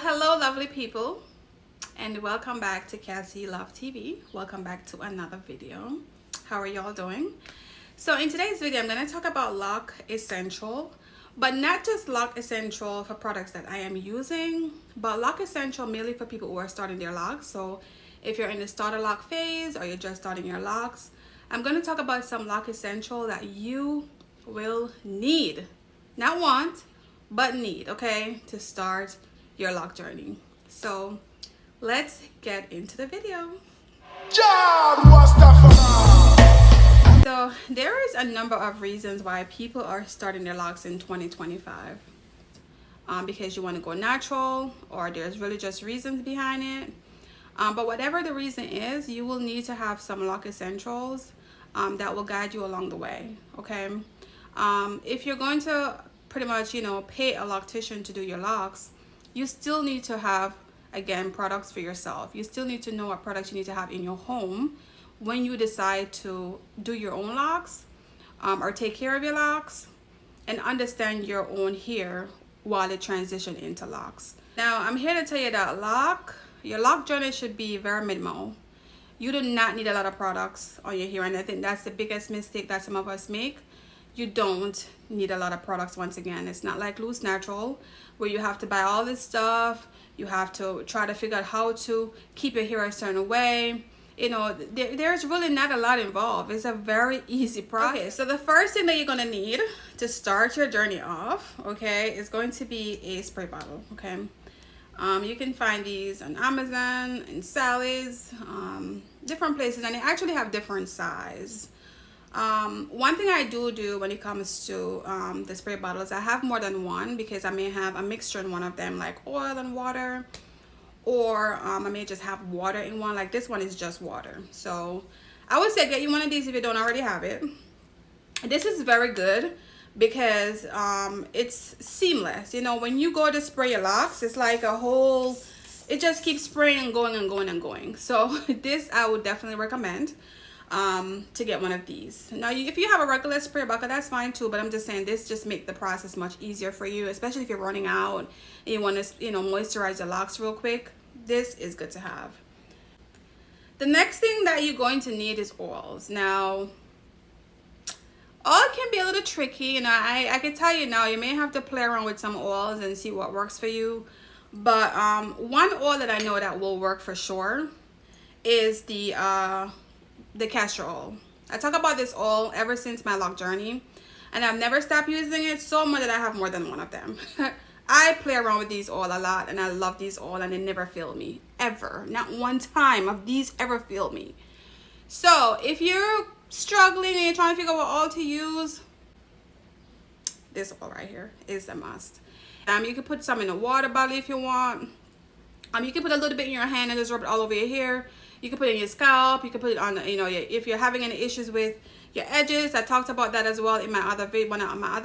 Hello lovely people, and welcome back to Cassie Love TV. Welcome back to another video. How are y'all doing? So in today's video I'm going to talk about Loc Essential, but not just Loc Essential for products that I am using, but Loc Essential mainly for people who are starting their locks. So if you're in the starter lock phase or you're just starting your locks, I'm going to talk about some Loc Essential that you will need, not want, but need, okay, to start your lock journey. So let's get into the video. So there is a number of reasons why people are starting their locks in 2025, because you want to go natural, or there's really just reasons behind it, but whatever the reason is, you will need to have some Loc Essentials that will guide you along the way. Okay, if you're going to pretty much pay a loctician to do your locks, you still need to have, again, products for yourself. You still need to know what products you need to have in your home when you decide to do your own locks, or take care of your locks and understand your own hair while it transition into locks. Now I'm here to tell you that your lock journey should be very minimal. You do not need a lot of products on your hair, and I think that's the biggest mistake that some of us make. You don't need a lot of products. Once again, it's not like Loose Natural where you have to buy all this stuff. You have to try to figure out how to keep your hair a certain way. There's really not a lot involved. It's a very easy process. Okay, so the first thing that you're going to need to start your journey off, okay, is going to be a spray bottle. Okay, you can find these on Amazon and Sally's, different places, and they actually have different size. One thing I do when it comes to the spray bottles, I have more than one, because I may have a mixture in one of them, like oil and water, or I may just have water in one. Like this one is just water. So I would say get you one of these if you don't already have it. This is very good because it's seamless. When you go to spray your locks, it's like it just keeps spraying and going and going and going. So this I would definitely recommend to get one of these. Now if you have a regular spray bottle, that's fine too, but I'm just saying this just make the process much easier for you, especially if you're running out and you want to moisturize your locks real quick. This is good to have. The next thing that you're going to need is oils. Now oil can be a little tricky, I can tell you now, you may have to play around with some oils and see what works for you, but one oil that I know that will work for sure is the castor oil. I talk about this oil ever since my lock journey, and I've never stopped using it, so much that I have more than one of them. I play around with these oil a lot, and I love these oil, and they never fail me, ever. Not one time of these ever failed me. So if you're struggling and you're trying to figure out what oil to use, this oil right here is a must. You can put some in a water bottle if you want. You can put a little bit in your hand and just rub it all over your hair. You can put it in your scalp. You can put it on, if you're having any issues with your edges. I talked about that as well in my other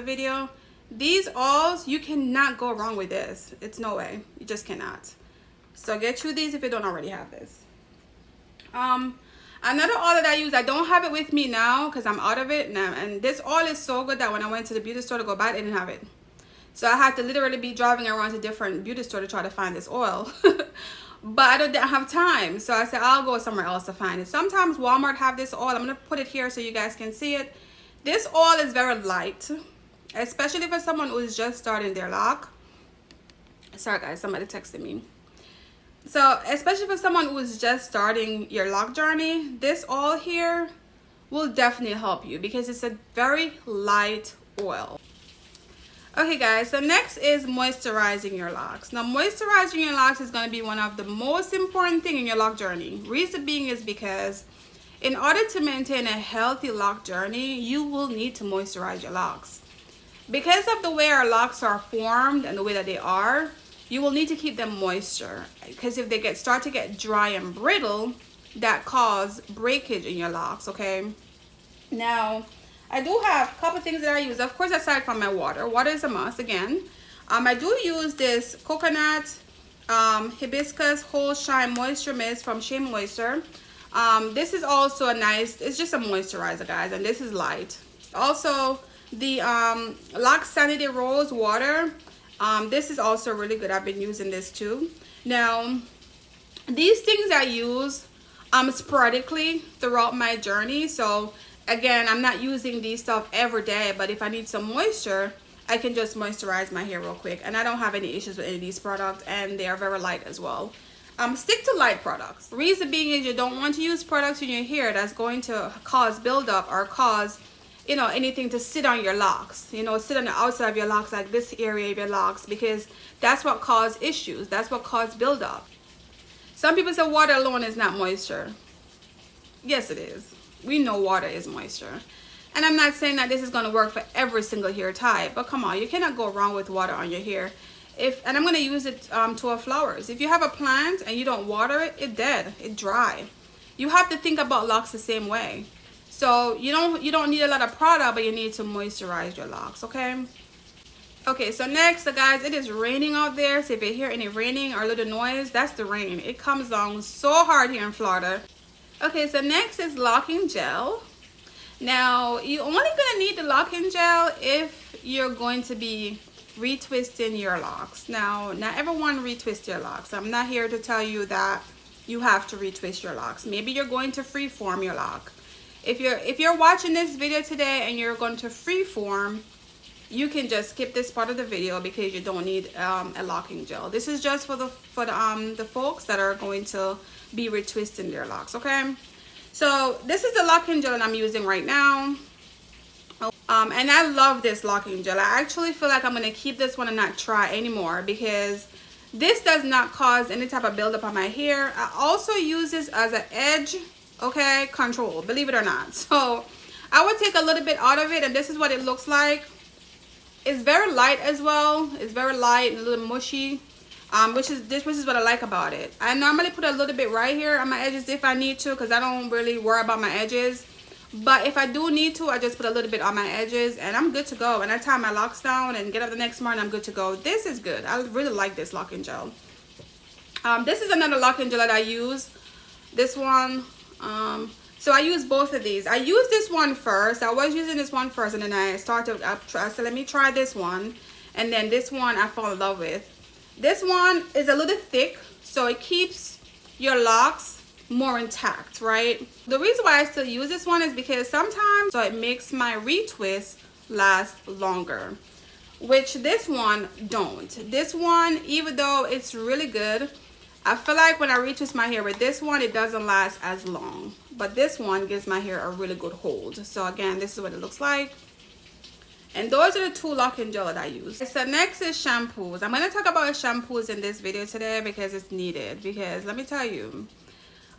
video. These oils, you cannot go wrong with this. It's no way. You just cannot. So get you these if you don't already have this. Another oil that I use, I don't have it with me now because I'm out of it now. And this oil is so good that when I went to the beauty store to go buy it, they didn't have it. So I had to literally be driving around to different beauty store to try to find this oil. But I don't have time, so I said I'll go somewhere else to find it. Sometimes Walmart have this oil. I'm gonna put it here so you guys can see it. This oil is very light, especially for someone who is just starting their lock. Sorry guys, somebody texted me. So especially for someone who is just starting your lock journey, this oil here will definitely help you because it's a very light oil. Okay guys, so next is moisturizing your locks. Now moisturizing your locks is going to be one of the most important thing in your lock journey. Reason being is because in order to maintain a healthy lock journey, you will need to moisturize your locks. Because of the way our locks are formed and the way that they are, you will need to keep them moisture, because if they start to get dry and brittle, that cause breakage in your locks. Okay, now I do have a couple things that I use, of course, aside from my water. Water is a must again. I do use this coconut hibiscus whole shine moisture mist from Shea Moisture. This is also a nice, it's just a moisturizer guys, and this is light. Also the Locs Sanity Rose water, This is also really good. I've been using this too. Now, these things I use sporadically throughout my journey. So again, I'm not using these stuff every day, but if I need some moisture, I can just moisturize my hair real quick. And I don't have any issues with any of these products, and they are very light as well. Stick to light products. Reason being is you don't want to use products in your hair that's going to cause buildup or cause, you know, anything to sit on your locks, you know, sit on the outside of your locks, like this area of your locks, because that's what causes issues. That's what causes buildup. Some people say water alone is not moisture. Yes, it is. We know water is moisture. And I'm not saying that this is going to work for every single hair type, but come on, you cannot go wrong with water on your hair. And I'm going to use it to our flowers. If you have a plant and you don't water it, it's dead, it's dry. You have to think about locks the same way. So you don't need a lot of product, but you need to moisturize your locks, okay? Okay, so next, guys, it is raining out there. So if you hear any raining or a little noise, that's the rain. It comes down so hard here in Florida. Okay, so next is locking gel. Now, you're only gonna need the locking gel if you're going to be retwisting your locks. Now, not everyone retwist your locks. I'm not here to tell you that you have to retwist your locks. Maybe you're going to freeform your lock. If you're watching this video today and you're going to freeform, you can just skip this part of the video because you don't need a locking gel. This is just for the folks that are going to be retwisting their locks, okay? So this is the locking gel that I'm using right now. And I love this locking gel. I actually feel like I'm going to keep this one and not try anymore because this does not cause any type of buildup on my hair. I also use this as an edge, okay, control, believe it or not. So I would take a little bit out of it, and this is what it looks like. It's very light as well. It's very light and a little mushy, which is what I like about it. I normally put a little bit right here on my edges if I need to, because I don't really worry about my edges. But if I do need to, I just put a little bit on my edges and I'm good to go. And I tie my locks down and get up the next morning, I'm good to go. This is good. I really like this locking gel. This is another locking gel that I use. This one. So I use both of these. I used this one first. I was using this one first, and then I started, I said, let me try this one. And then this one I fell in love with. This one is a little thick, so it keeps your locks more intact, right? The reason why I still use this one is because sometimes it makes my retwist last longer, which this one don't. This one, even though it's really good, I feel like when I retwist my hair with this one, it doesn't last as long. But this one gives my hair a really good hold. So again, this is what it looks like. And those are the two locking gel that I use. So next is shampoos. I'm going to talk about shampoos in this video today because it's needed. Because let me tell you,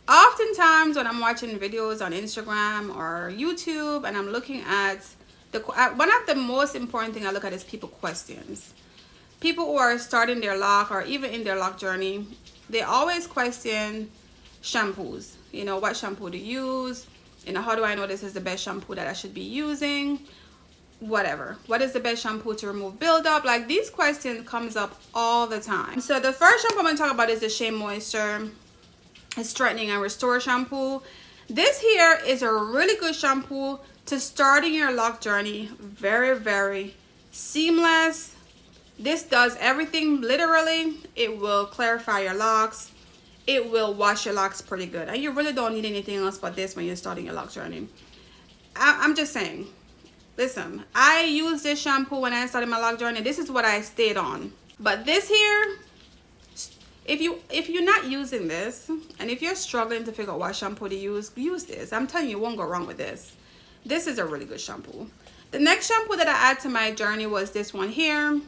oftentimes when I'm watching videos on Instagram or YouTube and I'm looking at one of the most important thing I look at is people questions. People who are starting their lock or even in their lock journey, they always question shampoos. You know, what shampoo to use? You know, how do I know this is the best shampoo that I should be using? Whatever. What is the best shampoo to remove buildup? Like, these questions comes up all the time. So the first shampoo I'm going to talk about is the Shea Moisture Straightening and Restore shampoo. This here is a really good shampoo to starting your lock journey. Very, very seamless. This does everything literally. It will clarify your locks. It will wash your locks pretty good. And you really don't need anything else but this when you're starting your lock journey. I'm just saying. Listen, I used this shampoo when I started my lock journey. This is what I stayed on. But this here, if you're not using this, and if you're struggling to figure out what shampoo to use this. I'm telling you, you won't go wrong with this. This is a really good shampoo. The next shampoo that I added to my journey was this one here.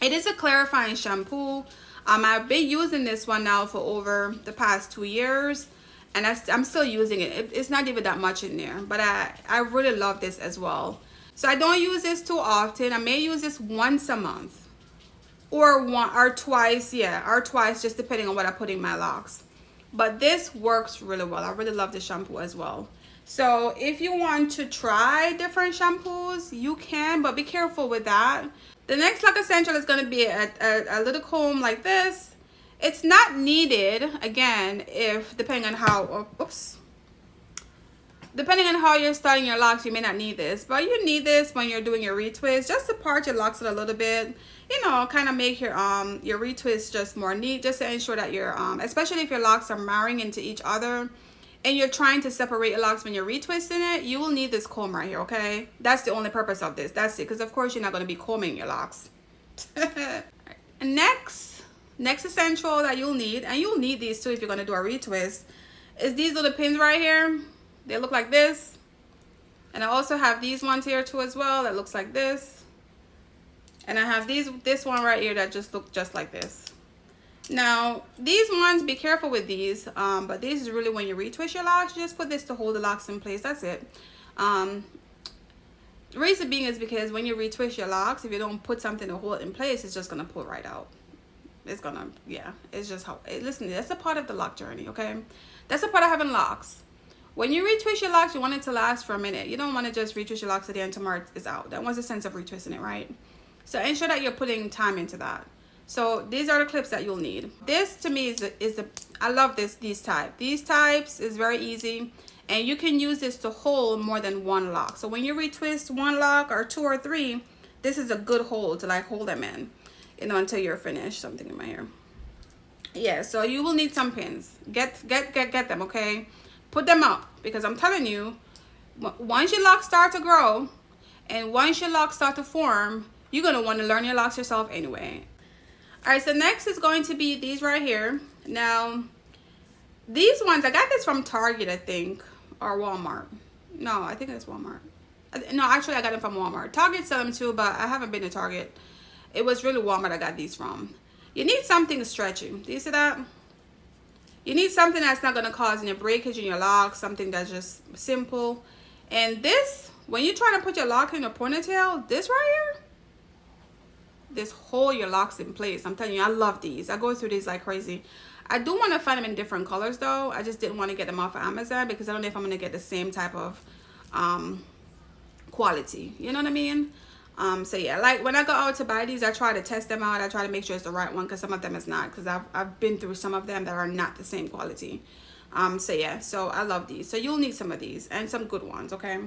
It is a clarifying shampoo. I've been using this one now for over the past 2 years, and I'm still using it. It's not even that much in there, but I really love this as well. So I don't use this too often. I may use this once a month. Or twice, just depending on what I put in my locks. But this works really well. I really love this shampoo as well. So if you want to try different shampoos, you can, but be careful with that. The next lock essential is going to be a little comb like this. It's not needed, again, if depending on how, depending on how you're starting your locks, you may not need this, but you need this when you're doing your retwist, just to part your locks a little bit, you know, kind of make your retwist just more neat, just to ensure that your especially if your locks are marrying into each other and you're trying to separate your locks when you're retwisting it, you will need this comb right here, okay? That's the only purpose of this. That's it, because of course you're not going to be combing your locks. And next essential that you'll need, and you'll need these too if you're going to do a retwist, is these little pins right here. They look like this. And I also have these ones here too as well that looks like this. And I have this one right here that just look just like this. Now these ones, be careful with these, but this is really when you retwist your locks, you just put this to hold the locks in place. That's it. The reason being is because when you retwist your locks, if you don't put something to hold it in place, it's just gonna pull right out. It's gonna, yeah, it's just how, listen, that's a part of the lock journey, okay? That's a part of having locks. When you retwist your locks, you want it to last for a minute. You don't want to just retwist your locks today and tomorrow it's out. That was the sense of retwisting it, right? So ensure that you're putting time into that. So these are the clips that you'll need. This to me is I love these types is very easy, and you can use this to hold more than one lock. So when you retwist one lock or two or three, this is a good hold to like hold them in, you know, until you're finished. Something in my hair. Yeah, so you will need some pins. Get them, okay? Put them up, because I'm telling you, once your locks start to grow and once your locks start to form, you're going to want to learn your locks yourself anyway. All right, so next is going to be these right here. Now, these ones, I got this from Target, I think, or Walmart. No, I think it's Walmart. No, actually, I got them from Walmart. Target sell them too, but I haven't been to Target. It was really Walmart I got these from. You need something stretchy. Do you see that? You need something that's not going to cause any breakage in your locks, something that's just simple. And this, when you're trying to put your lock in a ponytail, this right here, this hold your locks in place. I'm telling you, I love these. I go through these like crazy. I do want to find them in different colors though. I just didn't want to get them off of Amazon because I don't know if I'm going to get the same type of quality. You know what I mean? So yeah, like when I go out to buy these, I try to test them out. I try to make sure it's the right one, because some of them is not, because I've been through some of them that are not the same quality. So yeah, so I love these. So you'll need some of these and some good ones, okay?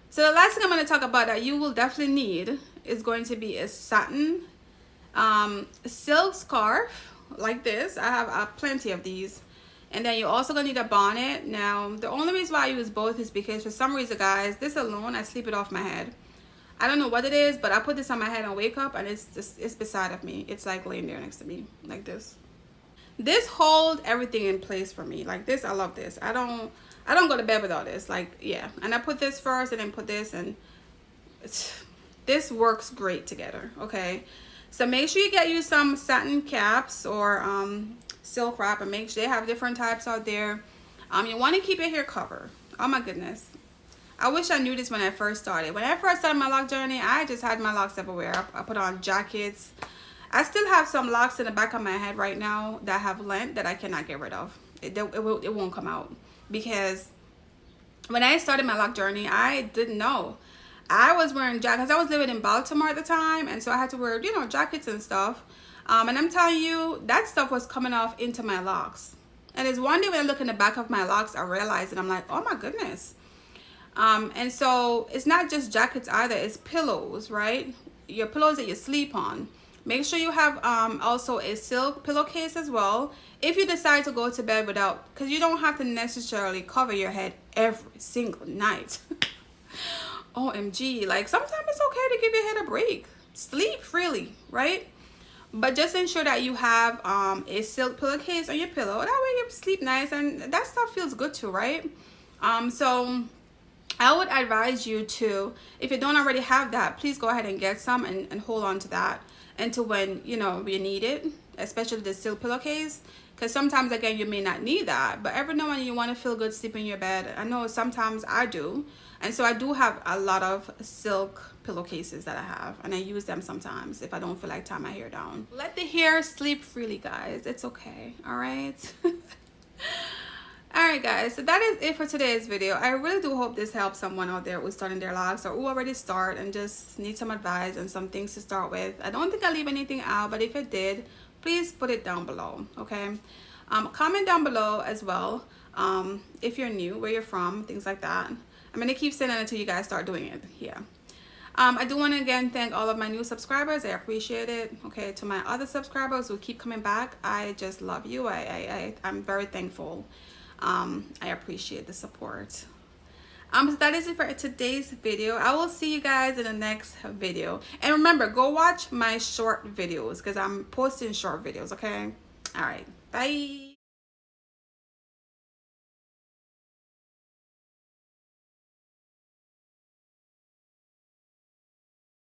So the last thing I'm going to talk about that you will definitely need is going to be a satin silk scarf like this. I have plenty of these. And then you're also going to need a bonnet. Now, the only reason why I use both is because for some reason, guys, this alone, I sleep it off my head. I don't know what it is, but I put this on my head and wake up and it's beside of me. It's like laying there next to me like this. This holds everything in place for me. Like this, I love this. I don't go to bed without this. Like, yeah. And I put this first and then put this, and this works great together, okay? So make sure you get you some satin caps or silk wrap, and make sure they have different types out there. You want to keep your hair covered. Oh my goodness. I wish I knew this when I first started. When I first started my lock journey, I just had my locks everywhere. I put on jackets. I still have some locks in the back of my head right now that have length that I cannot get rid of. It won't come out, because when I started my lock journey, I didn't know. I was wearing jackets. I was living in Baltimore at the time, and so I had to wear, you know, jackets and stuff. And I'm telling you, that stuff was coming off into my locks. And it's one day when I look in the back of my locks, I realized it. I'm like, oh my goodness. And so it's not just jackets either, it's pillows, right? Your pillows that you sleep on. Make sure you have also a silk pillowcase as well, if you decide to go to bed without, because you don't have to necessarily cover your head every single night. OMG, like sometimes it's okay to give your head a break. Sleep freely, right? But just ensure that you have a silk pillowcase on your pillow. That way you sleep nice, and that stuff feels good too, right? So I would advise you to, if you don't already have that, please go ahead and get some and hold on to that until when, you know, you need it, especially the silk pillowcase, because sometimes, again, you may not need that, but every now and then you want to feel good sleeping in your bed. I know sometimes I do, and so I do have a lot of silk pillowcases that I have, and I use them sometimes if I don't feel like tying my hair down. Let the hair sleep freely, guys. It's okay. All right. All right, guys, so that is it for today's video. I really do hope this helps someone out there who's starting their locks, or who already start and just need some advice and some things to start with. I don't think I leave anything out, but if it did, please put it down below, okay? Comment down below as well, if you're new, where you're from, things like that. I'm gonna keep saying it until you guys start doing it. Yeah. I do want to again thank all of my new subscribers. I appreciate it. Okay, to my other subscribers who keep coming back, I just love you. I'm very thankful. I appreciate the support. So that is it for today's video. I will see you guys in the next video. And remember, go watch my short videos because I'm posting short videos. Okay. All right. Bye.